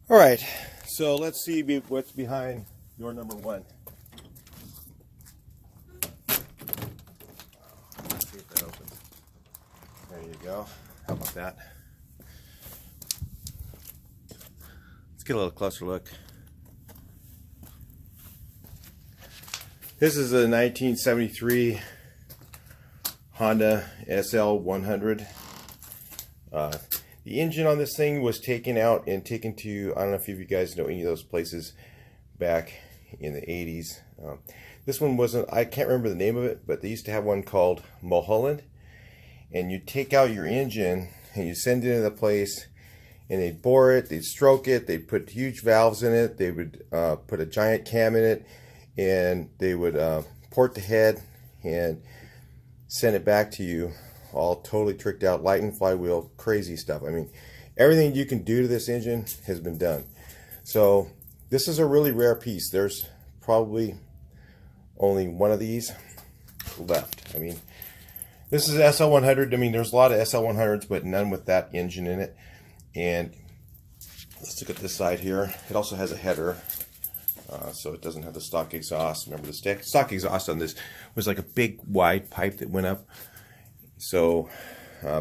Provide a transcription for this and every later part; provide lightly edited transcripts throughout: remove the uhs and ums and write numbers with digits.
All right, so let's see what's behind door number one. Let's see if that opens. There you go. How about that? Let's get a little closer look. This is a 1973 Honda Sl100. The engine on this thing was taken out and taken to, I don't know if you guys know any of those places back in the 80s. This one wasn't, I can't remember the name of it, but they used to have one called Mulholland. And you take out your engine and you send it into the place and they'd bore it, they'd stroke it, they'd put huge valves in it, they would put a giant cam in it, and they would port the head and send it back to you. All totally tricked out, lightened flywheel, crazy stuff. I mean, everything you can do to this engine has been done. So this is a really rare piece. There's probably only one of these left. I mean, this is Sl100. I mean, there's a lot of Sl100s, but none with that engine in it. And let's look at this side here. It also has a header, so it doesn't have the stock exhaust. Remember, the stock exhaust on this was like a big wide pipe that went up. So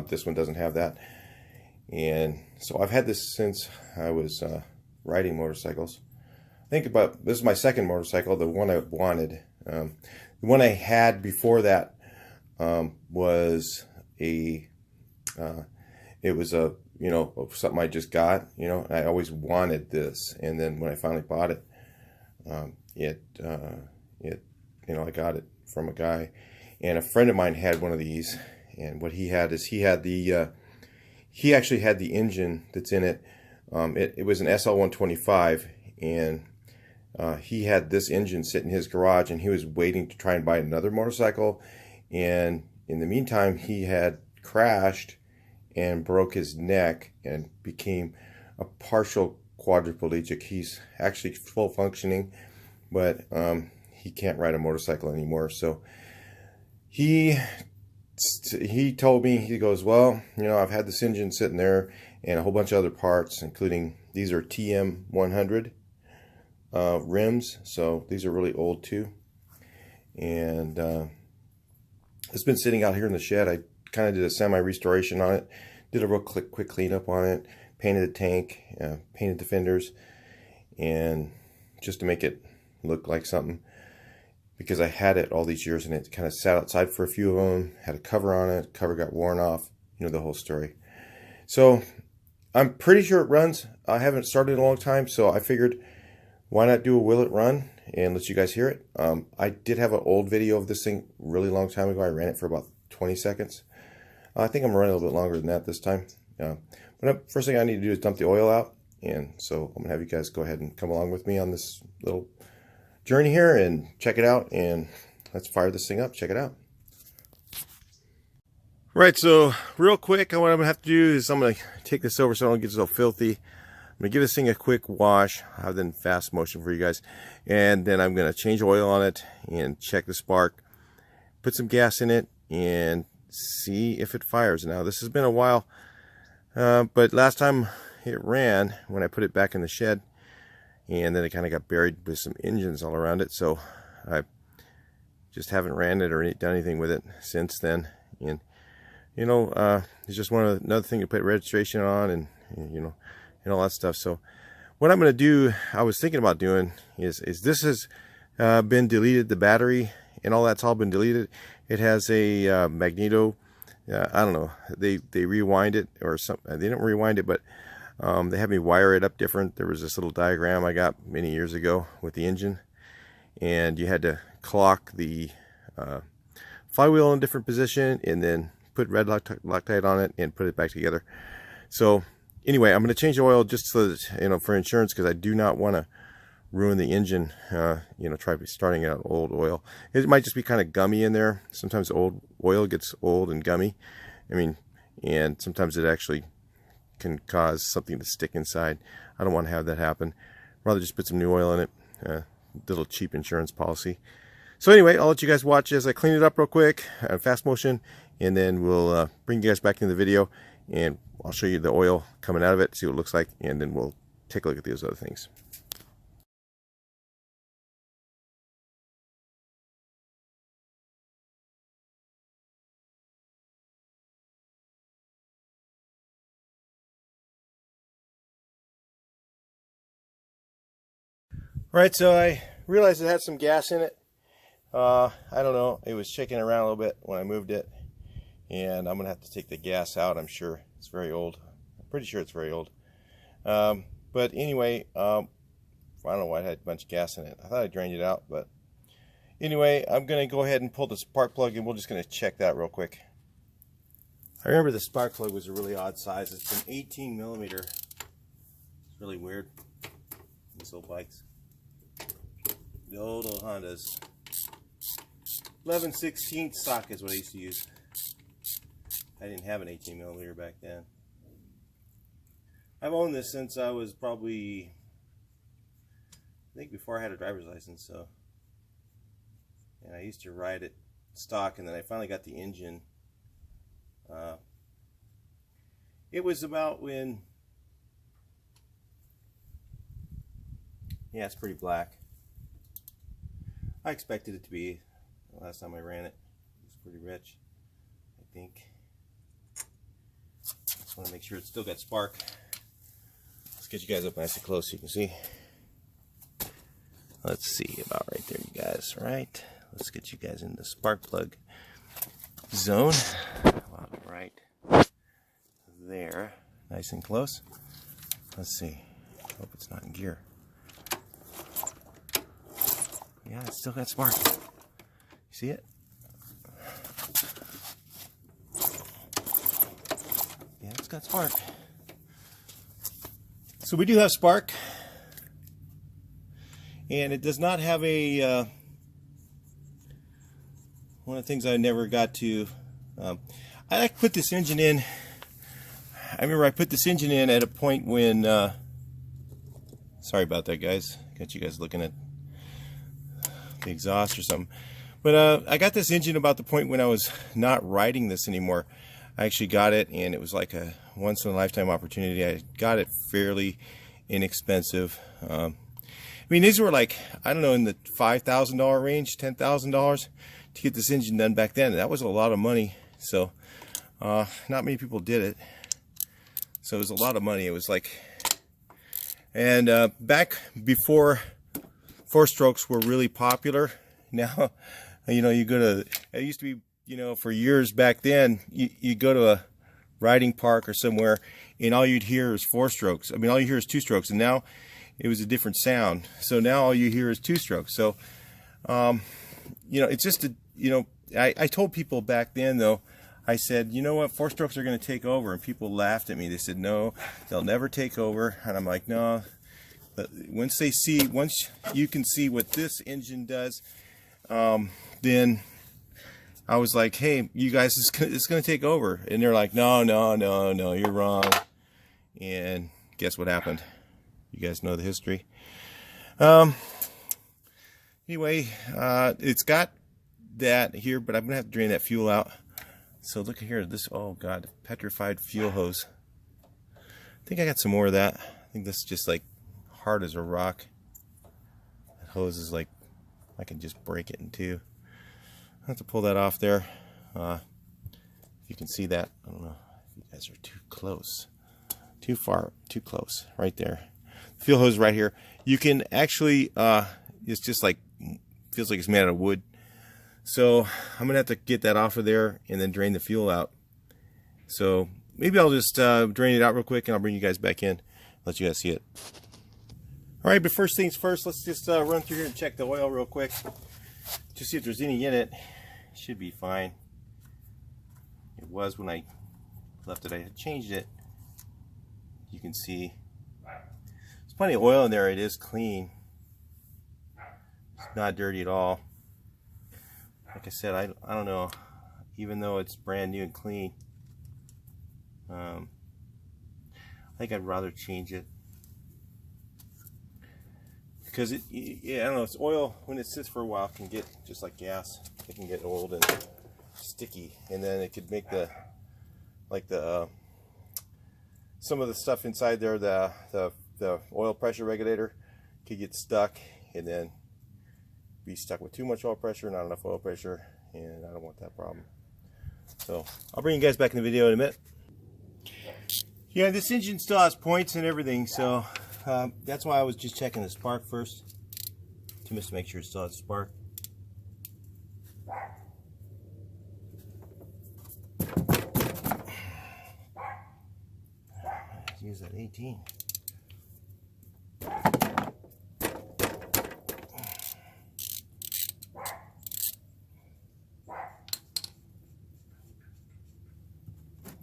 this one doesn't have that. And so I've had this since I was riding motorcycles. This is my second motorcycle, the one I wanted. The one I had before that was it was a, you know, something I just got, you know, and I always wanted this. And then when I finally bought it, you know, I got it from a guy, and a friend of mine had one of these. And what he had is he actually had the engine that's in it. It was an SL125, and he had this engine sit in his garage, and he was waiting to try and buy another motorcycle. And in the meantime, he had crashed and broke his neck and became a partial quadriplegic. He's actually full functioning, but he can't ride a motorcycle anymore. So he told me, he goes, well, you know, I've had this engine sitting there and a whole bunch of other parts, including these are TM100 rims, so these are really old too. And it's been sitting out here in the shed. I kind of did a semi-restoration on it, did a real quick cleanup on it, painted the tank, painted the fenders, and just to make it look like something. Because I had it all these years and it kind of sat outside for a few of them, had a cover on it, cover got worn off, you know, the whole story. So I'm pretty sure it runs. I haven't started in a long time, so I figured why not do a will it run and let you guys hear it. I did have an old video of this thing really long time ago. I ran it for about 20 seconds. I think I'm running a little bit longer than that this time. But first thing I need to do is dump the oil out, and so I'm gonna have you guys go ahead and come along with me on this little journey here and check it out, and let's fire this thing up. Check it out. Right, so real quick, what I'm gonna have to do is I'm gonna take this over so I don't get so filthy. I'm gonna give this thing a quick wash. I'll have it in fast motion for you guys, and then I'm gonna change oil on it and check the spark, put some gas in it, and see if it fires. Now this has been a while, but last time it ran when I put it back in the shed, and then it kind of got buried with some engines all around it, so I just haven't ran it or done anything with it since then. And you know, it's just another thing to put registration on, and you know, and all that stuff. So what I'm going to do, I was thinking about doing is this has been deleted, the battery and all that's all been deleted. It has a magneto, I don't know, they rewind it or something. They didn't rewind it, but they had me wire it up different. There was this little diagram I got many years ago with the engine, and you had to clock the flywheel in a different position and then put red Loctite on it and put it back together. So anyway, I'm going to change the oil just so that, you know, for insurance, because I do not want to ruin the engine. You know, try starting out old oil. It might just be kind of gummy in there. Sometimes old oil gets old and gummy. I mean, and sometimes it actually can cause something to stick inside. I don't want to have that happen. I'd rather just put some new oil in it. Little cheap insurance policy. So anyway, I'll let you guys watch as I clean it up real quick, fast motion, and then we'll bring you guys back into the video, and I'll show you the oil coming out of it, see what it looks like, and then we'll take a look at those other things. Right, so I realized it had some gas in it. I don't know, it was shaking around a little bit when I moved it, and I'm gonna have to take the gas out. I'm sure it's very old. I'm pretty sure it's very old. But anyway, I don't know why it had a bunch of gas in it. I thought I drained it out, but anyway, I'm gonna go ahead and pull the spark plug, and we're just gonna check that real quick. I remember the spark plug was a really odd size. It's an 18 millimeter. It's really weird. These old bikes. The old Hondas. 11/16 stock is what I used to use. I didn't have an 18 millimeter back then. I've owned this since I was probably, I think before I had a driver's license. So, and I used to ride it stock, and then I finally got the engine. It was about when, yeah, it's pretty black. I expected it to be. The last time I ran it, it was pretty rich, I think. Just want to make sure it's still got spark. Let's get you guys up nice and close so you can see. Let's see, about right there, you guys, right? Let's get you guys in the spark plug zone. About right there, nice and close. Let's see. Hope it's not in gear. Yeah, it's still got spark. You see it? Yeah, it's got spark. So we do have spark, and it does not have a one of the things I never got to, I like to put this engine in. I remember I put this engine in at a point when sorry about that, guys. Got you guys looking at the exhaust or something. But I got this engine about the point when I was not riding this anymore. I actually got it, and it was like a once-in-a-lifetime opportunity. I got it fairly inexpensive. I mean, these were like, I don't know, in the $5,000 range, $10,000 to get this engine done back then. That was a lot of money. So not many people did it. So it was a lot of money. It was like, and back before four-strokes were really popular. Now, you know, you go to, it used to be, you know, for years back then, you go to a riding park or somewhere, and all you'd hear is four-strokes. I mean, all you hear is two-strokes, and now it was a different sound. So now all you hear is two-strokes. So, you know, it's just a, you know, I told people back then, though, I said, you know what, four-strokes are going to take over, and people laughed at me. They said, no, they'll never take over, and I'm like, no. But once you can see what this engine does, then I was like, hey, you guys, it's going to take over. And they're like, no, you're wrong. And guess what happened? You guys know the history. Anyway, it's got that here, but I'm going to have to drain that fuel out. So look at here, this, oh God, petrified fuel hose. I think I got some more of that. I think this is just like hard as a rock. That hose is like, I can just break it in two. I have to pull that off there. If you can see that, I don't know if you guys are too close, too far, too close, right there. The fuel hose right here. You can actually, it's just like, feels like it's made out of wood. So I'm gonna have to get that off of there and then drain the fuel out. So maybe I'll just drain it out real quick, and I'll bring you guys back in, let you guys see it. All right, but first things first, let's just run through here and check the oil real quick to see if there's any in it. Should be fine. It was when I left it. I had changed it. You can see there's plenty of oil in there. It is clean. It's not dirty at all. Like I said, I don't know, even though it's brand new and clean, I think I'd rather change it, because it, yeah, I don't know, it's oil, when it sits for a while, can get, just like gas, it can get old and sticky, and then it could make the, like the, some of the stuff inside there, the the oil pressure regulator could get stuck and then be stuck with too much oil pressure, not enough oil pressure, and I don't want that problem. So I'll bring you guys back in the video in a minute. Yeah, this engine still has points and everything, so that's why I was just checking the spark first, to make sure it still has spark. Let's use that 18.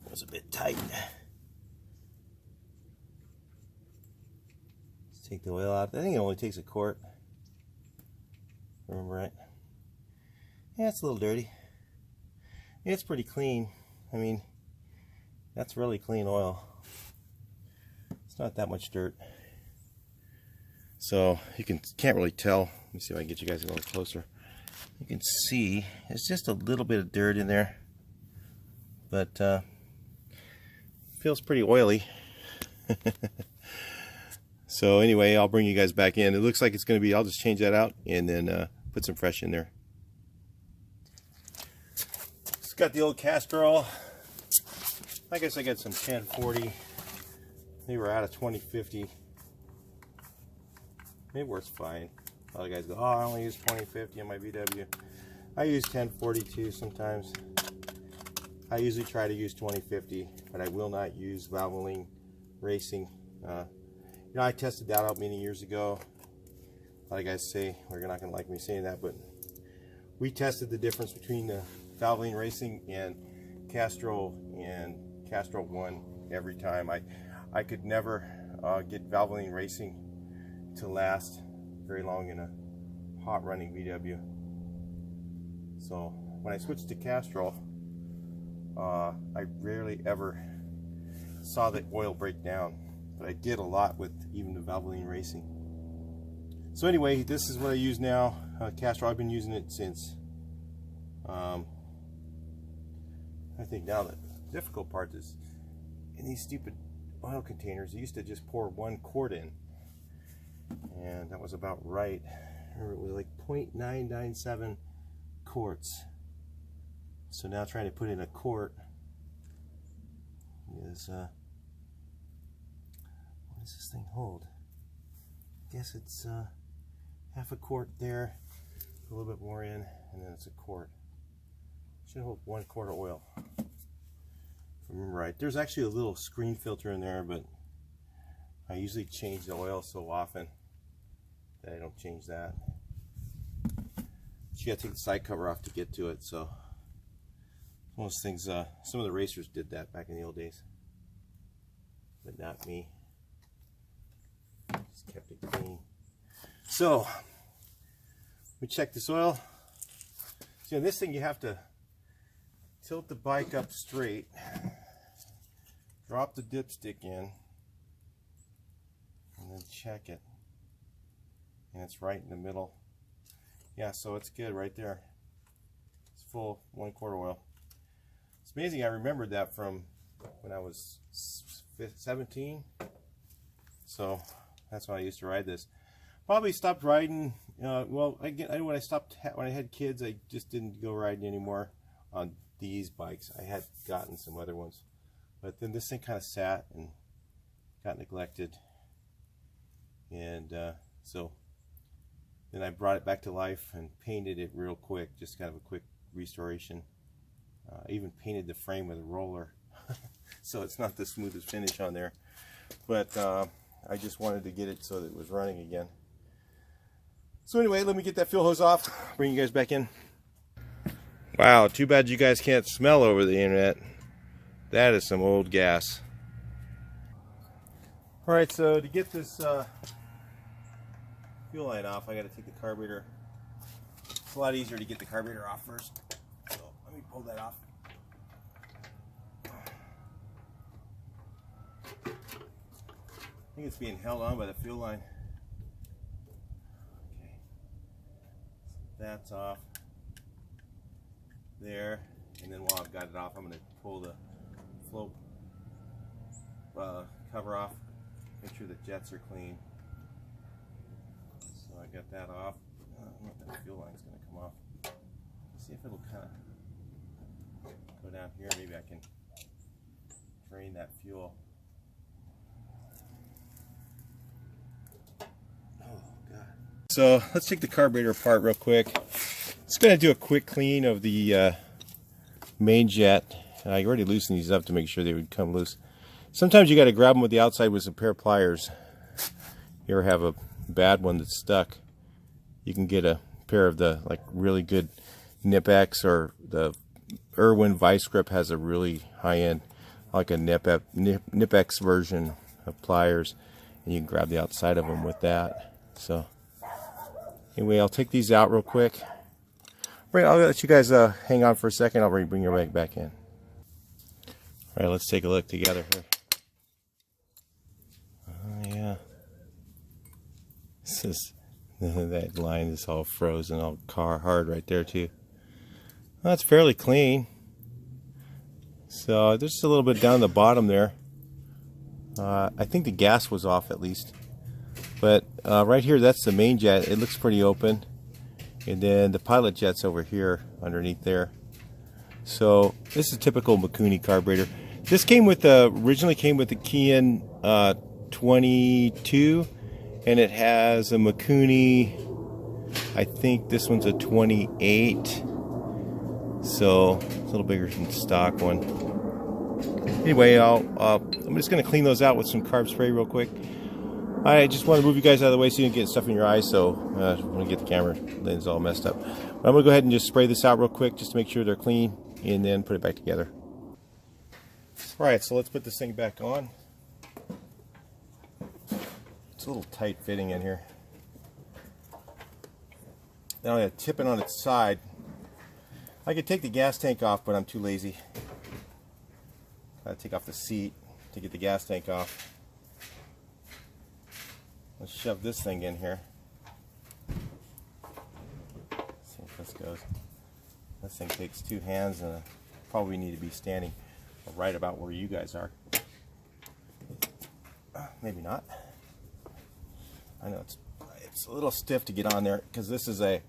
Was a bit tight. Let's take the oil out. I think it only takes a quart. Remember right? Yeah, it's a little dirty. It's pretty clean. I mean, that's really clean oil. It's not that much dirt. So you can't really tell. Let me see if I can get you guys a little closer. You can see it's just a little bit of dirt in there, but feels pretty oily. So anyway, I'll bring you guys back in. It looks like it's going to be, I'll just change that out and then put some fresh in there. It's got the old Castrol. I guess I got some 1040. They were out of 2050. It works fine. A lot of guys go, oh, I only use 2050 on my VW. I use 1040 too sometimes. I usually try to use 2050, but I will not use Valvoline Racing. You know, I tested that out many years ago. A lot of guys say, well, you're not going to like me saying that, but we tested the difference between the Valvoline Racing and Castrol 1 every time. I could never get Valvoline Racing to last very long in a hot running VW. So when I switched to Castrol, I rarely ever saw the oil break down, but I did a lot with even the Valvoline Racing. So anyway, this is what I use now. Castrol, I've been using it since, I think now the difficult part is in these stupid oil containers, I used to just pour 1 quart in, and that was about right. I remember it was like 0.997 quarts. So now trying to put in a quart is, what does this thing hold? I guess it's half a quart there, a little bit more in, and then it's a quart. Should hold 1 quart of oil. If I remember right. There's actually a little screen filter in there, but I usually change the oil so often that I don't change that. But you gotta take the side cover off to get to it, so one of those things, some of the racers did that back in the old days, but not me. Just kept it clean. So we check this oil. See, on this thing you have to tilt the bike up straight, drop the dipstick in, and then check it. And it's right in the middle. Yeah, so it's good right there. It's full 1 quart of oil. It's amazing, I remembered that from when I was 17. So that's when I used to ride this. Probably stopped riding, well, when I had kids, I just didn't go riding anymore on these bikes. I had gotten some other ones. But then this thing kind of sat and got neglected. And so then I brought it back to life and painted it real quick, just kind of a quick restoration. I even painted the frame with a roller, so it's not the smoothest finish on there. But I just wanted to get it so that it was running again. So anyway, let me get that fuel hose off, bring you guys back in. Wow, too bad you guys can't smell over the internet. That is some old gas. Alright, so to get this fuel line off, I got to take the carburetor. It's a lot easier to get the carburetor off first. So let me pull that off. I think it's being held on by the fuel line. Okay, so that's off there, and then while I've got it off, I'm going to pull the float cover off. Make sure the jets are clean. So I got that off. I don't know if that fuel line's going to come off. Let's see if it'll kind of go down here. Maybe I can drain that fuel. Oh God. So let's take the carburetor apart real quick. Just going to do a quick clean of the main jet. I already loosened these up to make sure they would come loose. Sometimes you got to grab them with the outside with some pair of pliers. You ever have a bad one that's stuck? You can get a pair of the like really good Nip-X, or the Irwin Vice Grip has a really high-end, like a Nip-X version of pliers, and you can grab the outside of them with that. So anyway, I'll take these out real quick. Right, I'll let you guys hang on for a second. I'll bring your bag back in. All right, let's take a look together here. Oh yeah, this is that line is all frozen, all hard right there too. Well, that's fairly clean. So there's just a little bit down the bottom there. I think the gas was off at least. But right here, that's the main jet. It looks pretty open. And then the pilot jet's over here underneath there. So this is a typical Mikuni carburetor. This came with originally came with the Kian 22, and it has a Mikuni. I think this one's a 28, so it's a little bigger than the stock one. Anyway, I'm just going to clean those out with some carb spray real quick. I just want to move you guys out of the way so you don't get stuff in your eyes, so I want to get the camera lens all messed up. But I'm going to go ahead and just spray this out real quick just to make sure they're clean, and then put it back together. Alright, so let's put this thing back on. It's a little tight fitting in here. Now I have to tip it on its side. I could take the gas tank off, but I'm too lazy. I gotta take off the seat to get the gas tank off. Let's shove this thing in here. Let's see if this goes. This thing takes two hands, and I probably need to be standing right about where you guys are. Maybe not. I know it's a little stiff to get on there because this is a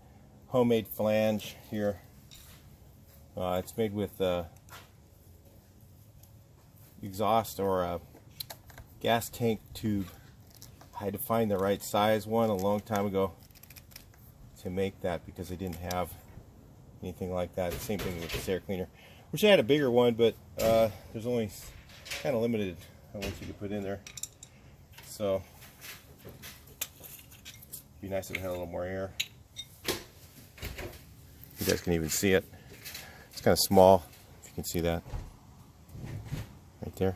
homemade flange here. It's made with exhaust or a gas tank tube. I had to find the right size one a long time ago to make that because they didn't have anything like that. The same thing with this air cleaner. Wish I had a bigger one, but there's only kind of limited how much you can put in there. So it'd be nice if it had a little more air. You guys can even see it. It's kind of small, if you can see that. Right there.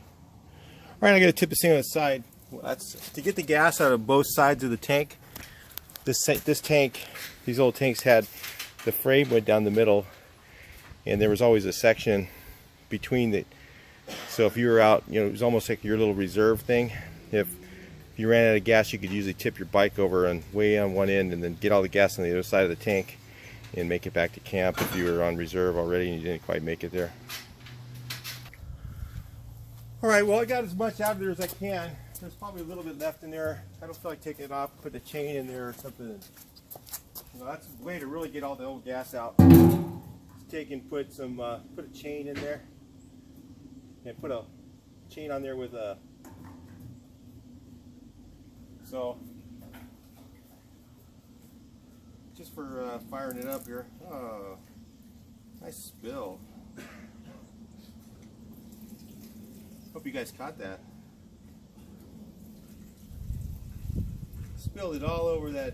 Alright, I got to tip this thing on the side. Well, that's to get the gas out of both sides of the tank. This tank, these old tanks had the frame went down the middle, and there was always a section between the. So if you were out, you know, it was almost like your little reserve thing. If you ran out of gas, you could usually tip your bike over and way on one end, and then get all the gas on the other side of the tank, and make it back to camp if you were on reserve already and you didn't quite make it there. All right, well, I got as much out of there as I can. There's probably a little bit left in there. I don't feel like taking it off, put a chain in there or something. You know, that's a way to really get all the old gas out. Just take and put a chain in there, and put a chain on there with a. So, just for firing it up here. Oh, nice spill. Hope you guys caught that. Spilled it all over that.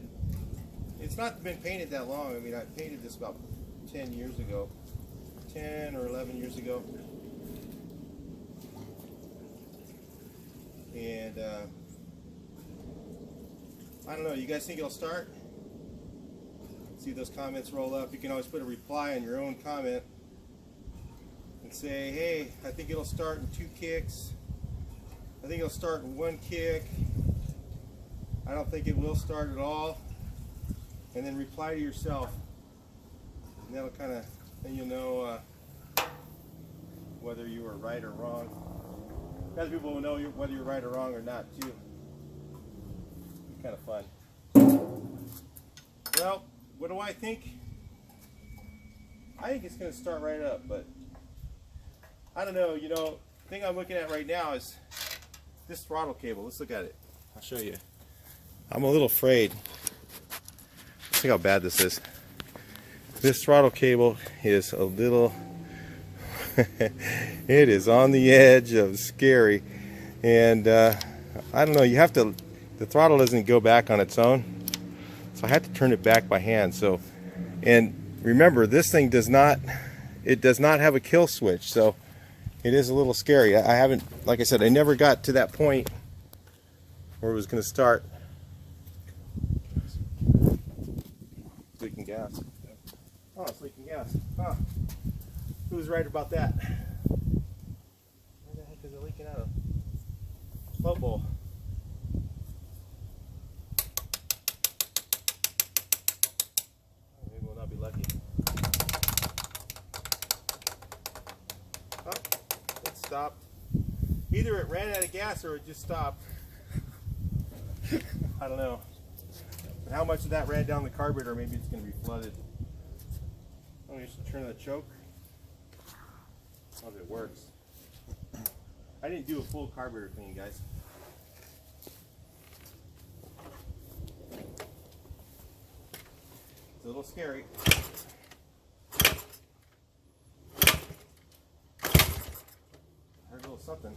It's not been painted that long. I mean, I painted this about 10 years ago. 10 or 11 years ago. And I don't know, you guys think it'll start? See those comments roll up. You can always put a reply on your own comment and say, hey, I think it'll start in 2 kicks. I think it'll start in 1 kick. I don't think it will start at all. And then reply to yourself. And that'll kind of, then you'll know whether you were right or wrong. Other people will know whether you're right or wrong or not too. kind of fun. Well, what do I think? I think it's going to start right up, but I don't know. You know, the thing I'm looking at right now is this throttle cable. Let's look at it. I'll show you. I'm a little afraid. Let's see how bad this is. This throttle cable is a little, it is on the edge of scary. And I don't know, you have to, the throttle doesn't go back on its own. So I had to turn it back by hand. So, and remember, this thing does not, it does not have a kill switch. So it is a little scary. I haven't, like I said, I never got to that point where it was going to start. Leaking gas. Oh, it's leaking gas. Huh. Who's right about that? Where the heck is it leaking out of? Float bowl. Oh, maybe we'll not be lucky. Oh, it stopped. Either it ran out of gas or it just stopped. I don't know. But how much of that ran down the carburetor? Maybe it's going to be flooded. I'm going to turn the choke. Hope it works. I didn't do a full carburetor clean, guys. It's a little scary. Heard a little something.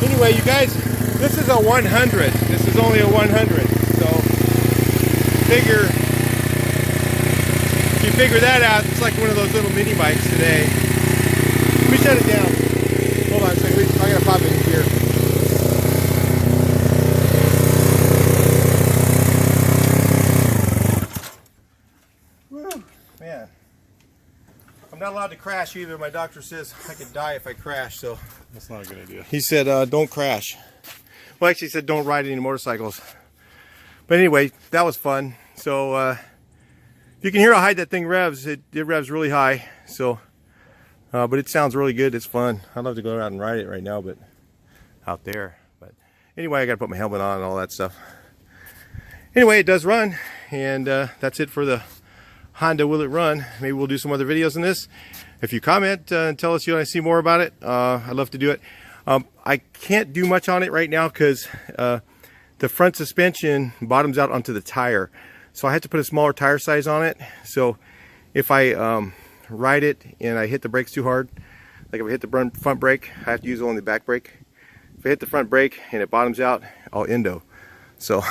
Anyway, you guys, this is a 100. This is only a 100. So, figure, if you figure that out, it's like one of those little mini bikes today. Let me shut it down. Hold on a second. I gotta pop it in here. Woo, man. I'm not allowed to crash either. My doctor says I could die if I crash, so that's not a good idea. He said don't crash. Well, actually he said don't ride any motorcycles. But anyway, that was fun. So you can hear how high that thing revs. It revs really high. So but it sounds really good. It's fun. I'd love to go out and ride it right now, but out there. But anyway, I gotta put my helmet on and all that stuff. Anyway, it does run, and that's it for the Honda Will It Run. Maybe we'll do some other videos on this. If you comment and tell us you want to see more about it, I'd love to do it. I can't do much on it right now because the front suspension bottoms out onto the tire. So I have to put a smaller tire size on it. So if I ride it and I hit the brakes too hard, like if I hit the front brake, I have to use only the back brake. If I hit the front brake and it bottoms out, I'll endo. So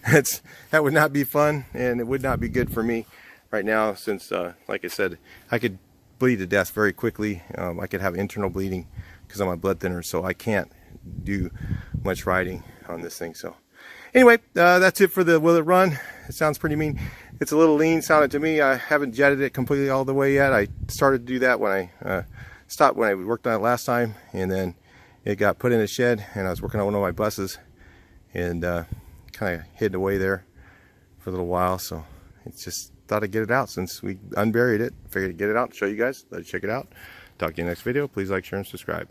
that would not be fun, and it would not be good for me right now, since like I said, I could bleed to death very quickly. I could have internal bleeding because I'm on blood thinner, so I can't do much riding on this thing. So anyway, that's it for the Will It Run. It sounds pretty mean. It's a little lean sounded to me. I haven't jetted it completely all the way yet. I started to do that when I stopped when I worked on it last time, and then it got put in a shed, and I was working on one of my buses, and kind of hidden away there for a little while. So it's just thought I'd get it out since we unburied it. Figured to get it out, show you guys, let you check it out. Talk to you in the next video. Please like, share, and subscribe.